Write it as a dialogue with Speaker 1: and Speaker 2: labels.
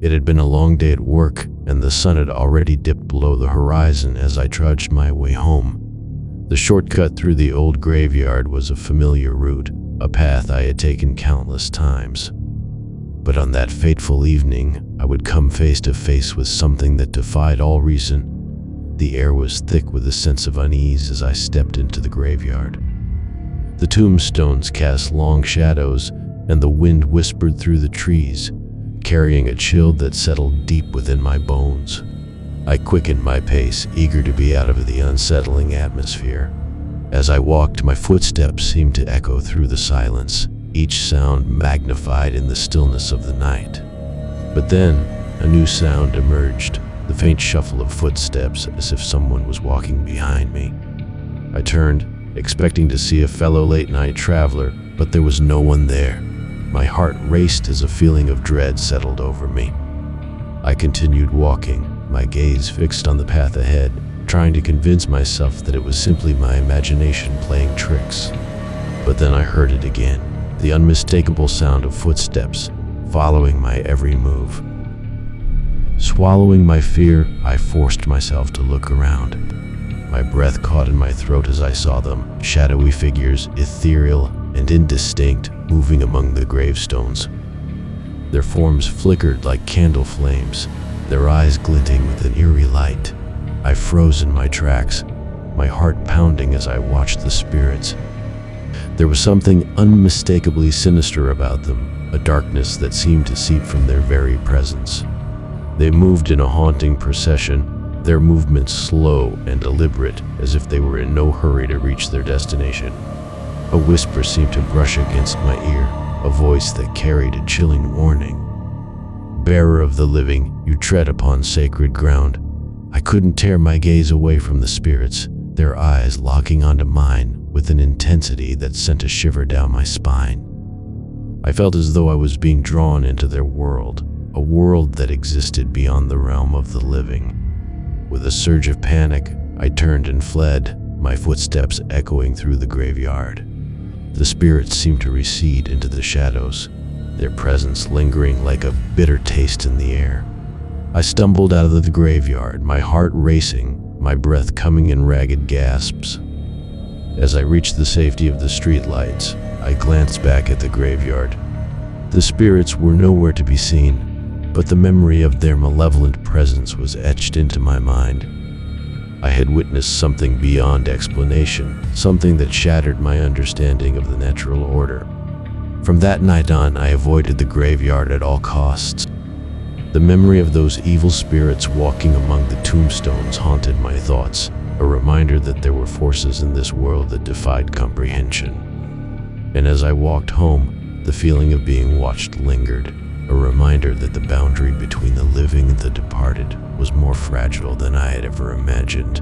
Speaker 1: It had been a long day at work, and the sun had already dipped below the horizon as I trudged my way home. The shortcut through the old graveyard was a familiar route, a path I had taken countless times. But on that fateful evening, I would come face to face with something that defied all reason. The air was thick with a sense of unease as I stepped into the graveyard. The tombstones cast long shadows, and the wind whispered through the trees, carrying a chill that settled deep within my bones. I quickened my pace, eager to be out of the unsettling atmosphere. As I walked, my footsteps seemed to echo through the silence, each sound magnified in the stillness of the night. But then, a new sound emerged, the faint shuffle of footsteps, as if someone was walking behind me. I turned, expecting to see a fellow late-night traveler, but there was no one there. My heart raced as a feeling of dread settled over me. I continued walking, my gaze fixed on the path ahead, trying to convince myself that it was simply my imagination playing tricks. But then I heard it again, the unmistakable sound of footsteps, following my every move. Swallowing my fear, I forced myself to look around. My breath caught in my throat as I saw them, shadowy figures, ethereal and indistinct, moving among the gravestones. Their forms flickered like candle flames, their eyes glinting with an eerie light. I froze in my tracks, my heart pounding as I watched the spirits. There was something unmistakably sinister about them, a darkness that seemed to seep from their very presence. They moved in a haunting procession, their movements slow and deliberate, as if they were in no hurry to reach their destination. A whisper seemed to brush against my ear, a voice that carried a chilling warning. "Bearer of the living, you tread upon sacred ground." I couldn't tear my gaze away from the spirits, their eyes locking onto mine with an intensity that sent a shiver down my spine. I felt as though I was being drawn into their world, a world that existed beyond the realm of the living. With a surge of panic, I turned and fled, my footsteps echoing through the graveyard. The spirits seemed to recede into the shadows, their presence lingering like a bitter taste in the air. I stumbled out of the graveyard, my heart racing, my breath coming in ragged gasps. As I reached the safety of the streetlights, I glanced back at the graveyard. The spirits were nowhere to be seen, but the memory of their malevolent presence was etched into my mind. I had witnessed something beyond explanation, something that shattered my understanding of the natural order. From that night on, I avoided the graveyard at all costs. The memory of those evil spirits walking among the tombstones haunted my thoughts, a reminder that there were forces in this world that defied comprehension. And as I walked home, the feeling of being watched lingered, a reminder that the boundary between the living and the departed was more fragile than I had ever imagined.